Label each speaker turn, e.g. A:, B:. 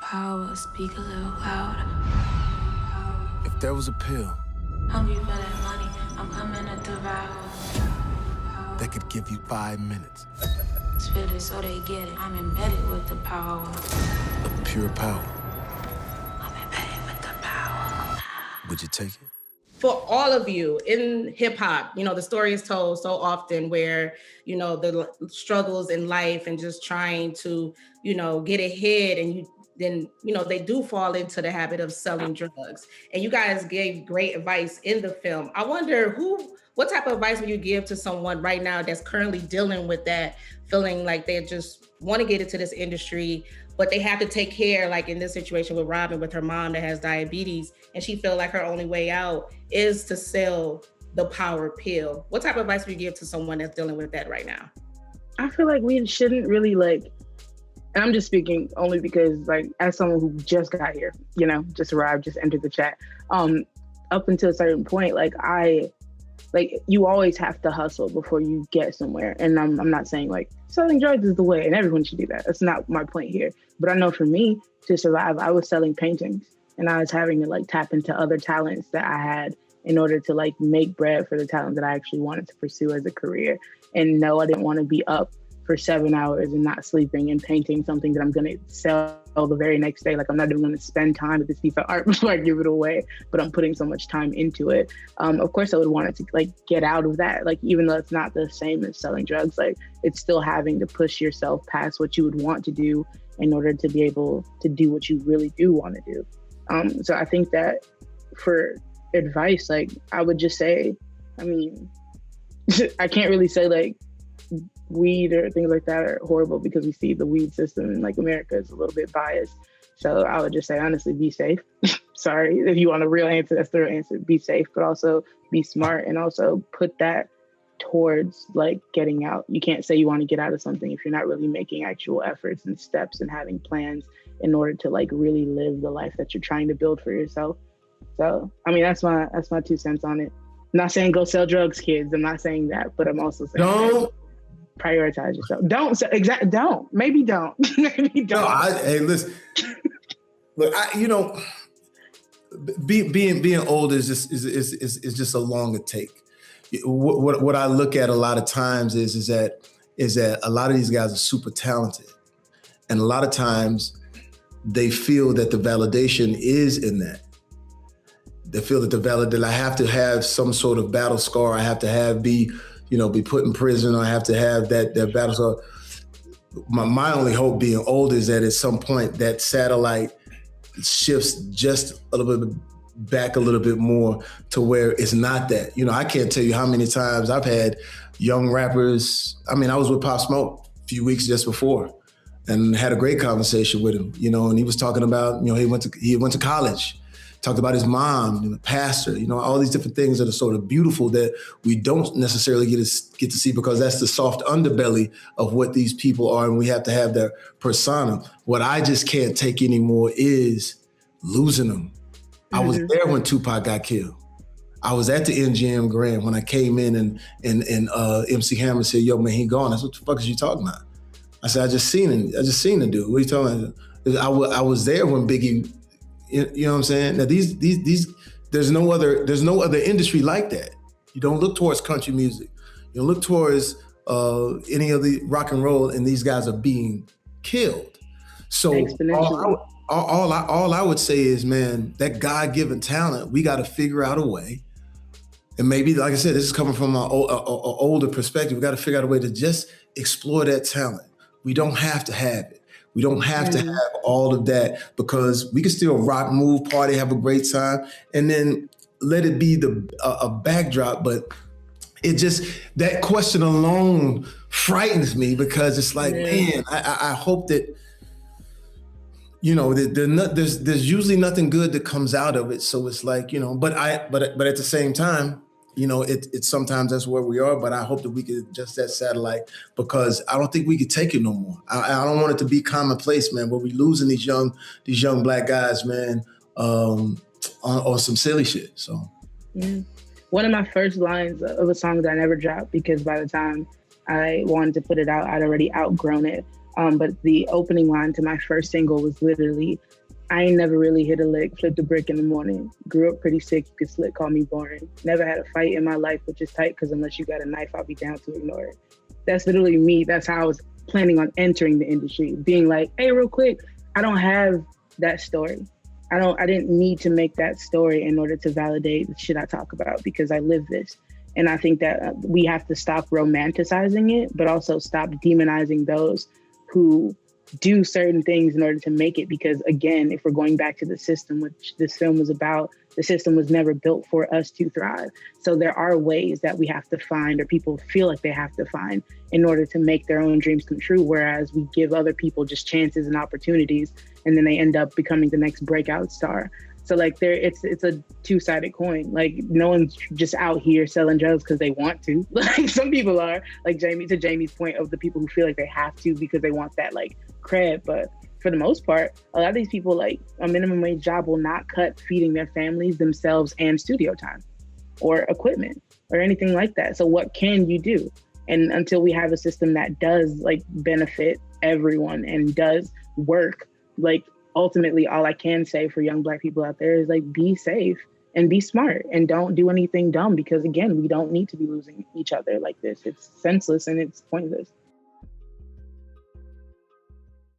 A: Power, speak a little louder.
B: If there was a pill
A: Hungry for that money, I'm coming to devour.
B: that could give you 5 minutes
A: Spit it so they get it. I'm embedded with the power.
B: of pure power,
A: I'm embedded with the power.
B: would you take it?
C: For all of you in hip hop, the story is told so often where, the struggles in life and just trying to, get ahead and they do fall into the habit of selling drugs. And you guys gave great advice in the film. I wonder what type of advice would you give to someone right now that's currently dealing with that, feeling like they just want to get into this industry, but they have to take care, like in this situation with Robin, with her mom that has diabetes, and she feel like her only way out is to sell the power pill. What type of advice would you give to someone that's dealing with that right now?
D: I feel like we shouldn't really and I'm just speaking only because as someone who just got here, just arrived, just entered the chat, up until a certain point, you always have to hustle before you get somewhere. And I'm not saying selling drugs is the way and everyone should do that. That's not my point here. But I know for me to survive, I was selling paintings and I was having to tap into other talents that I had in order to make bread for the talent that I actually wanted to pursue as a career. And no, I didn't want to be up for 7 hours and not sleeping and painting something that I'm going to sell the very next day. I'm not even going to spend time with this piece of art before I give it away, but I'm putting so much time into it. Of course, I would want it to get out of that. Even though it's not the same as selling drugs, it's still having to push yourself past what you would want to do in order to be able to do what you really do want to do. So I think that for advice, I would just say, I can't really say weed or things like that are horrible because we see the weed system in America is a little bit biased. So I would just say, honestly, be safe. Sorry, if you want a real answer, that's the real answer. Be safe, but also be smart and also put that towards getting out. You can't say you want to get out of something if you're not really making actual efforts and steps and having plans in order to really live the life that you're trying to build for yourself. So, that's my 2 cents on it. I'm not saying go sell drugs, kids. I'm not saying that, but I'm also saying
E: don't
D: prioritize yourself. Don't. Maybe don't. Maybe don't.
E: No, hey, listen. Look, being old is just a longer take. What I look at a lot of times is that a lot of these guys are super talented, and a lot of times they feel that the validation is in that. They feel that I have to have some sort of battle scar. I have to be put in prison. I have to have that battle scar. My only hope being old is that at some point that satellite shifts just a little bit back a little bit more to where it's not that. I can't tell you how many times I've had young rappers. I was with Pop Smoke a few weeks just before and had a great conversation with him, and he was talking about, he went to college. Talked about his mom, pastor, all these different things that are sort of beautiful that we don't necessarily get to see because that's the soft underbelly of what these people are, and we have to have their persona. What I just can't take anymore is losing them. Mm-hmm. I was there when Tupac got killed. I was at the NGM Grand when I came in and MC Hammer said, "Yo, man, he gone." I said, "What the fuck is you talking about?" I said, I just seen the dude. What are you talking about? I was there when Biggie. You know what I'm saying? Now these there's no other industry like that. You don't look towards country music. You don't look towards any of the rock and roll, and these guys are being killed. So all I would say is, man, that God-given talent, we got to figure out a way. And maybe, like I said, this is coming from an older perspective. We got to figure out a way to just explore that talent. We don't have to have it. We don't have to have all of that because we can still rock, move, party, have a great time, and then let it be a backdrop. But it just, that question alone frightens me because it's man, I hope that, there's usually nothing good that comes out of it. So it's but at the same time, it's sometimes that's where we are, but I hope that we could adjust that satellite because I don't think we could take it no more. I don't want it to be commonplace, man, where we're losing these young black guys, man, on some silly shit. So,
D: one of my first lines of a song that I never dropped because by the time I wanted to put it out, I'd already outgrown it, But the opening line to my first single was literally, I ain't never really hit a lick, flipped a brick in the morning. Grew up pretty sick, you could slick, call me boring. Never had a fight in my life, which is tight, because unless you got a knife, I'll be down to ignore it. That's literally me. That's how I was planning on entering the industry, being like, hey, real quick, I don't have that story. I didn't need to make that story in order to validate the shit I talk about, because I live this. And I think that we have to stop romanticizing it, but also stop demonizing those who do certain things in order to make it. Because again, if we're going back to the system, which this film is about, the system was never built for us to thrive. So there are ways that we have to find, or people feel like they have to find, in order to make their own dreams come true. Whereas we give other people just chances and opportunities, and then they end up becoming the next breakout star. So like it's a two-sided coin. Like no one's just out here selling drugs because they want to. Like some people are, like Jamie's point of the people who feel like they have to because they want that like cred. But for the most part, a lot of these people, like a minimum wage job will not cut feeding their families, themselves, and studio time or equipment or anything like that. So what can you do? And until we have a system that does like benefit everyone and does work, like ultimately all I can say for young Black people out there is like, be safe and be smart and don't do anything dumb, because again, we don't need to be losing each other like this. It's senseless and it's pointless.